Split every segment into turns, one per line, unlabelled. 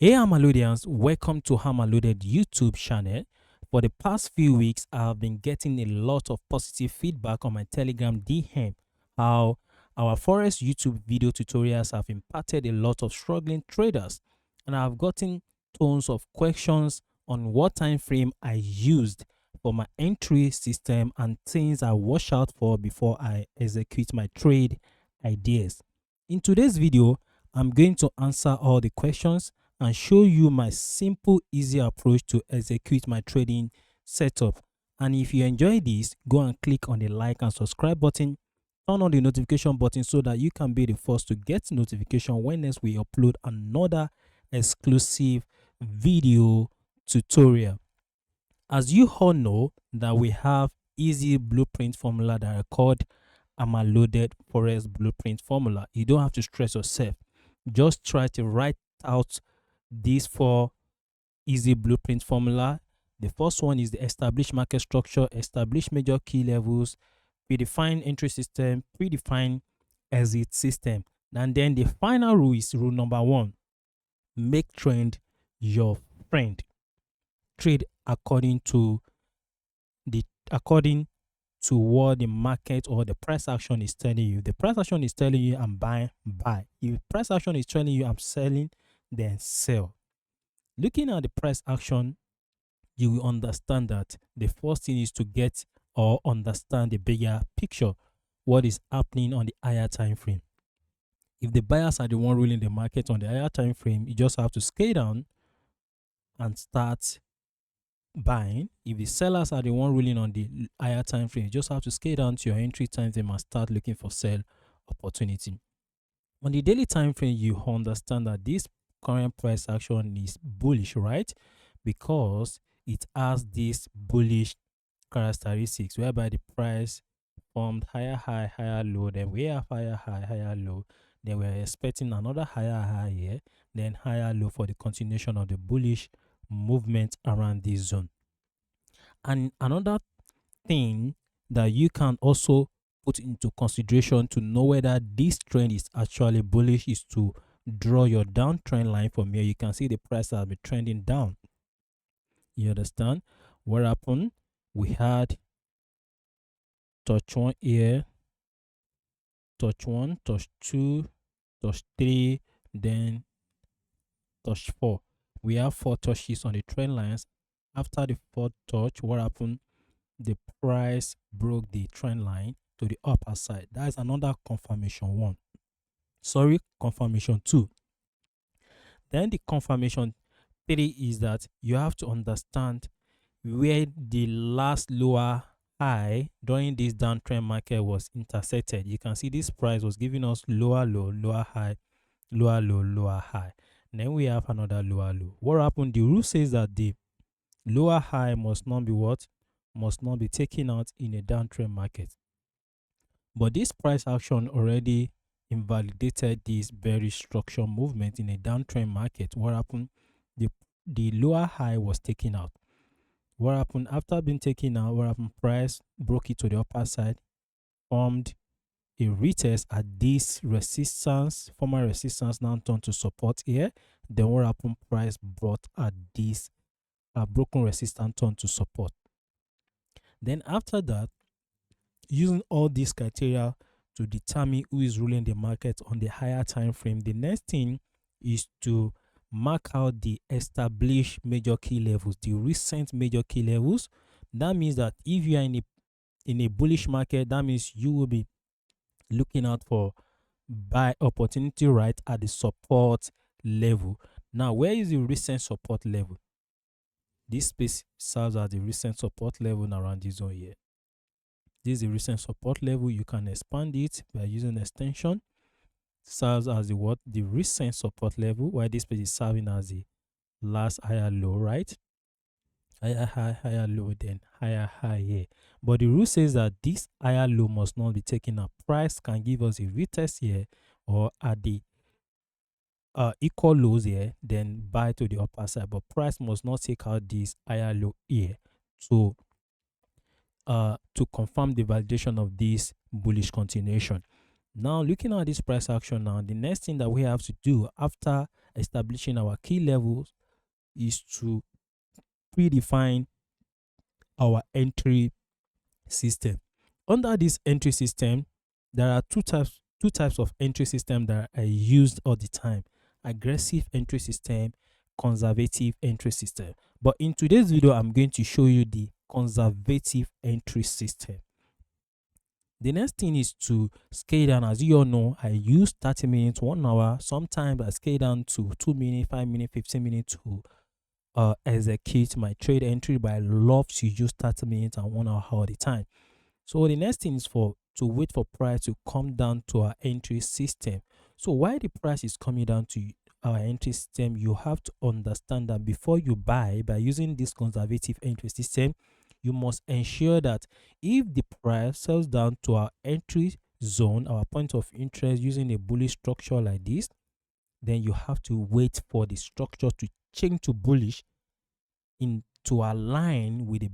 Hey Hammerloadians, welcome to Hammerloaded YouTube channel. For the past few weeks, I have been getting a lot of positive feedback on my Telegram DM, how our Forex YouTube video tutorials have impacted a lot of struggling traders, and I have gotten tons of questions on what time frame I used for my entry system and things I watch out for before I execute my trade ideas. In today's video, I'm going to answer all the questions and show you my simple, easy approach to execute my trading setup. And if you enjoy this, go and click on the like and subscribe button, turn on the notification button so that you can be the first to get notification when next we upload another exclusive video tutorial. As you all know that we have easy blueprint formula that are called Hammerloaded Forex blueprint formula. You don't have to stress yourself. Just try to write out these four easy blueprint formula. The first one is the established market structure, establish major key levels, predefine entry system, predefine exit system. And then the final rule is rule number one: make trend your friend. Trade according to what the market or the price action is telling you. The price action is telling you I'm buying, buy. If price action is telling you I'm selling, then sell. Looking at the price action, you will understand that the first thing is to get or understand the bigger picture, what is happening on the higher time frame. If the buyers are the one ruling the market on the higher time frame, you just have to scale down and start buying. If the sellers are the one ruling on the higher time frame, you just have to scale down to your entry time frame and start looking for sell opportunity. On the daily time frame, you understand that this current price action is bullish, right? Because it has this bullish characteristics whereby the price formed higher high, higher low, then we have higher high, higher low, then we're expecting another higher high here, then higher low for the continuation of the bullish movement around this zone. And another thing that you can also put into consideration to know whether this trend is actually bullish is to draw your downtrend line from here. You can see the price has been trending down. You understand what happened? We had touch one here, touch one, touch two, touch three, then touch four. We have four touches on the trend lines. After the fourth touch, what happened? The price broke the trend line to the upper side. That is another confirmation one. Sorry, confirmation two. Then the confirmation three is that you have to understand where the last lower high during this downtrend market was intersected. You can see this price was giving us lower low, lower high, lower low, lower high. And then we have another lower low. What happened? The rule says that the lower high must not be what? Must not be taken out in a downtrend market. But this price action already invalidated this bearish structure movement in a downtrend market. What happened? The lower high was taken out. What happened after being taken out? What happened? Price broke it to the upper side, formed a retest at this resistance, former resistance now turned to support here. Then what happened? Price brought at this broken resistance turned to support. Then after that, using all these criteria to determine who is ruling the market on the higher time frame, the next thing is to mark out the established major key levels, the recent major key levels. That means that if you are in a bullish market, that means you will be looking out for buy opportunity right at the support level. Now, where is the recent support level? This space serves as the recent support level around this zone here. This is the recent support level. You can expand it by using extension. Serves as the recent support level, while this space is serving as the last higher low, right? Higher high, higher low, then higher high here. But the rule says that this higher low must not be taken up. Price can give us a retest here or at the equal lows here, then buy to the upper side. But price must not take out this higher low here to confirm the validation of this bullish continuation. Now, looking at this price action now, the next thing that we have to do after establishing our key levels is to predefine our entry system. Under this entry system, there are two types of entry system that are used all the time: aggressive entry system, conservative entry system. But in today's video, I'm going to show you the conservative entry system. The next thing is to scale down. As you all know, I use 30 minutes, 1 hour. Sometimes I scale down to 2 minutes, 5 minutes, 15 minutes to execute my trade entry, but I love to use 30 minutes and 1 hour all the time. So the next thing is to wait for price to come down to our entry system. So while the price is coming down to our entry system, you have to understand that before you buy, by using this conservative entry system, you must ensure that if the price sells down to our entry zone, our point of interest, using a bullish structure like this, then you have to wait for the structure to change to bullish to align with the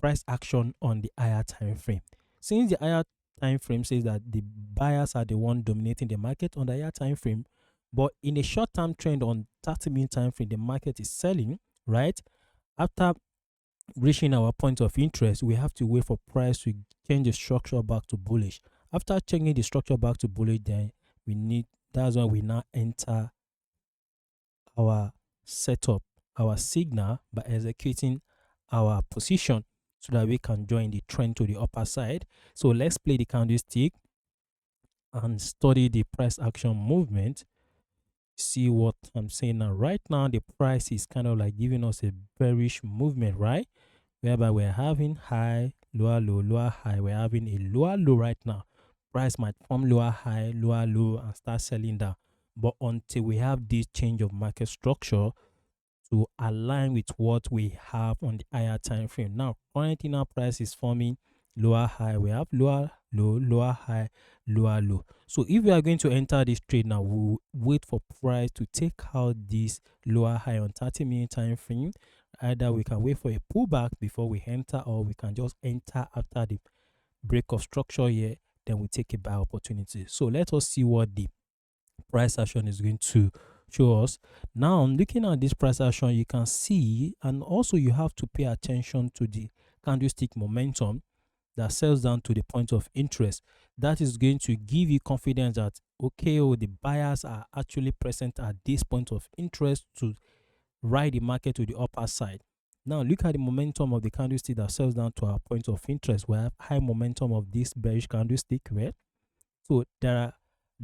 price action on the higher time frame. Since the higher time frame says that the buyers are the one dominating the market on the higher time frame, but in a short-term trend on 30-minute time frame, the market is selling, right? After reaching our point of interest, we have to wait for price to change the structure back to bullish. After changing the structure back to bullish, then that's when we now enter our setup, our signal, by executing our position so that we can join the trend to the upper side. So let's play the candlestick and study the price action movement. See what I'm saying now. Right now, the price is kind of like giving us a bearish movement, right? Whereby we're having high, lower, low, lower, high. We're having a lower low right now. Price might form lower high, lower low, and start selling down. But until we have this change of market structure to align with what we have on the higher time frame. Now, currently now price is forming lower high. We have lower low, lower high, lower low. So if we are going to enter this trade now, we'll wait for price to take out this lower high on 30-minute time frame. Either we can wait for a pullback before we enter, or we can just enter after the break of structure here, then we take a buy opportunity. So let us see what the price action is going to show us. Now, looking at this price action, you can see, and also you have to pay attention to the candlestick momentum that sells down to the point of interest. That is going to give you confidence that, okay, the buyers are actually present at this point of interest to ride the market to the upper side. Now, look at the momentum of the candlestick that sells down to our point of interest. We have high momentum of this bearish candlestick, right? So there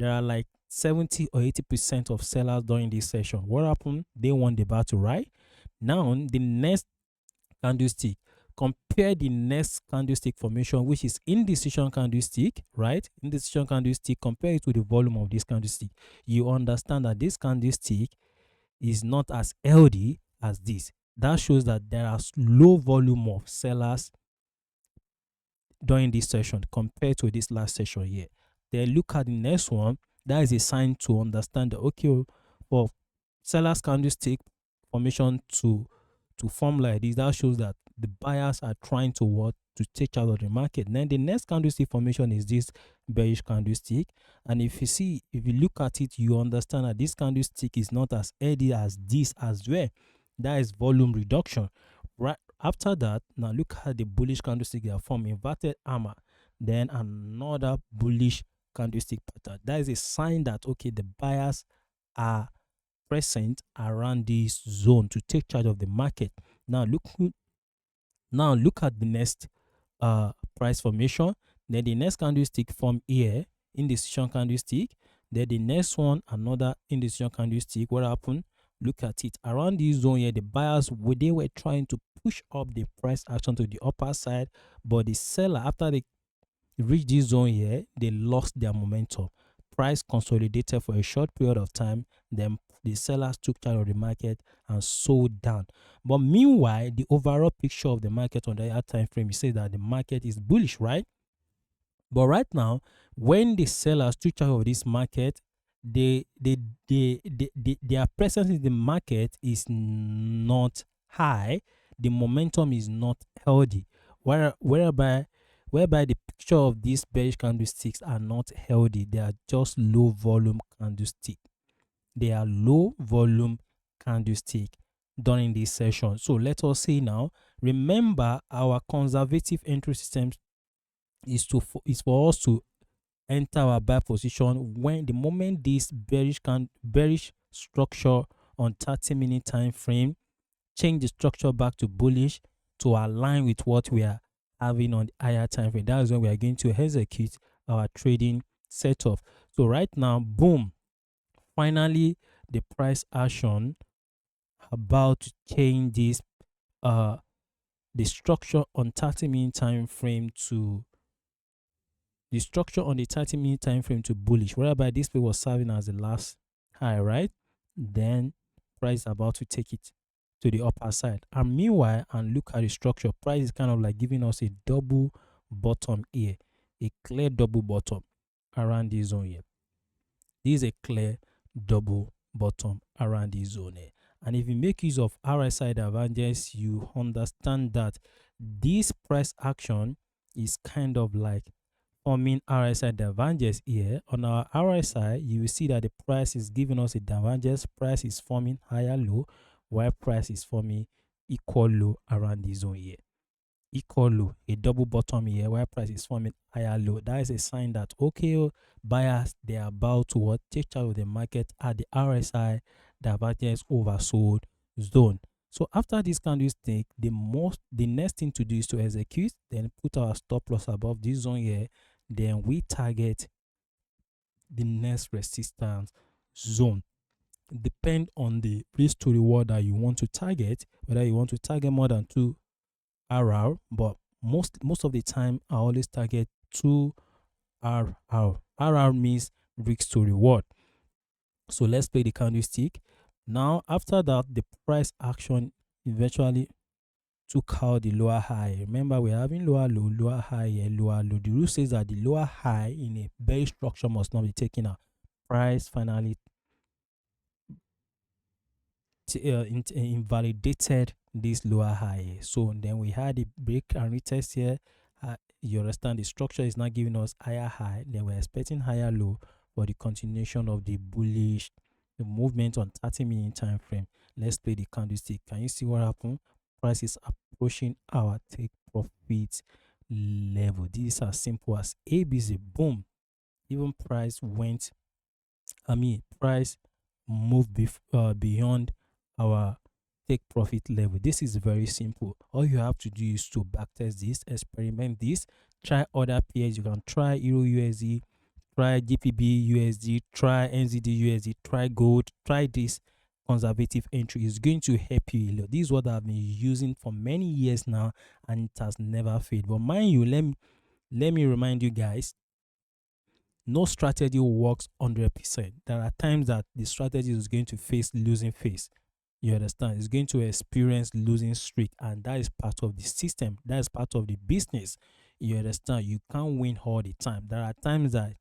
are like 70 or 80% of sellers during this session. What happened? They want the bar to ride. Now, the next candlestick, compare the next candlestick formation, which is indecision candlestick, right? Indecision candlestick, compare it to the volume of this candlestick. You understand that this candlestick is not as healthy as this. That shows that there are low volume of sellers during this session compared to this last session here. Then look at the next one. That is a sign to understand that, okay, for sellers candlestick formation to form like this, that shows that the buyers are trying to take charge of the market. Then the next candlestick formation is this bearish candlestick, and if you look at it, you understand that this candlestick is not as healthy as this as well. That is volume reduction. Right after that, now look at the bullish candlestick that form inverted hammer, then another bullish candlestick pattern. That is a sign that, okay, the buyers are present around this zone to take charge of the market. Now look at the next price formation. Then the next candlestick form here, indecision candlestick. Then the next one, another indecision candlestick. What happened? Look at it around this zone here. The buyers they were trying to push up the price action to the upper side, but the seller, after they reached this zone here, they lost their momentum. Price consolidated for a short period of time, then the sellers took charge of the market and sold down. But meanwhile, the overall picture of the market on the higher time frame, says that the market is bullish, right? But right now, when the sellers took charge of this market, their presence in the market is not high. The momentum is not healthy. Whereby whereby the picture of these bearish candlesticks are not healthy. They are just low volume candlestick. They are low volume candlestick during this session. So let us see now. Remember, our conservative entry system is for us to enter our buy position when the moment this bearish structure on 30-minute time frame change the structure back to bullish to align with what we are having on the higher time frame. That is when we are going to execute our trading setup. So right now, boom, finally the price action about to change this the structure on 30-minute time frame to the structure on the 30-minute time frame to bullish, whereby this play was serving as the last high, right? Then price is about to take it to the upper side. And meanwhile, and look at the structure, price is kind of like giving us a double bottom here, a clear double bottom around this zone here. This is a clear double bottom around this zone here. And if you make use of RSI divergence, you understand that this price action is kind of like forming RSI divergence here. On our RSI, you will see that the price is giving us a divergence. Price is forming higher low, while price is forming equal low around this zone here. Equal low, a double bottom here, where price is forming higher low. That is a sign that, okay, buyers, they are about to what, take charge of the market at the RSI divergence oversold zone. So after this candlestick, the next thing to do is to execute, then put our stop loss above this zone here. Then we target the next resistance zone. Depend on the risk to reward that you want to target, whether you want to target more than 2 RR, but most of the time I always target 2 RR. RR means risk to reward. So let's play the candlestick. Now after that, the price action eventually took out the lower high. Remember, we're having lower low, lower high here, lower low. The rule says that the lower high in a bearish structure must not be taken out. Price finally invalidated this lower high. So then we had a break and retest here. You understand, the structure is not giving us higher high. Then we're expecting higher low for the continuation of the bullish movement on 30-minute time frame. Let's play the candlestick. Can you see what happened? Price is approaching our take profit level. This is as simple as ABC. Boom. Even price price moved beyond our take profit level. This is very simple. All you have to do is to backtest this, experiment this, try other pairs. You can try Euro USD, try GBP USD, try NZD USD, try gold, try this conservative entry. Is going to help you a lot. This is what I've been using for many years now, and it has never failed. But mind you, let me remind you guys, no strategy works 100%. There are times that the strategy is going to face losing phase. You understand? It's going to experience losing streak, and that is part of the system. That is part of the business. You understand? You can't win all the time. There are times that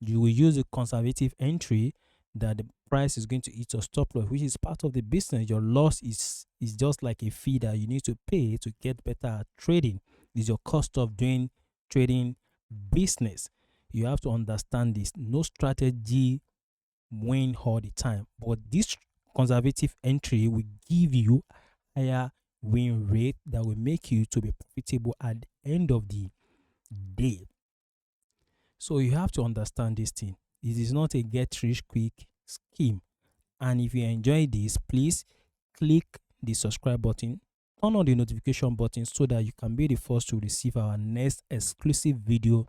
you will use a conservative entry that the price is going to hit your stop loss, which is part of the business. Your loss is just like a fee that you need to pay to get better at trading. It's your cost of doing trading business. You have to understand this. No strategy win all the time, but this conservative entry will give you higher win rate that will make you to be profitable at the end of the day. So you have to understand this thing. It is not a get rich quick scheme. And if you enjoy this, please click the subscribe button, turn on the notification button so that you can be the first to receive our next exclusive video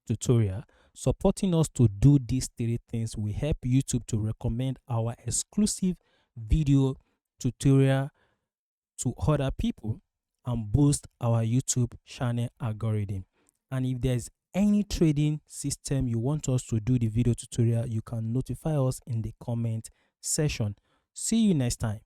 tutorial. Supporting us to do these 3 things will help YouTube to recommend our exclusive video tutorial to other people and boost our YouTube channel algorithm. And if there's any trading system you want us to do the video tutorial, you can notify us in the comment section. See you next time.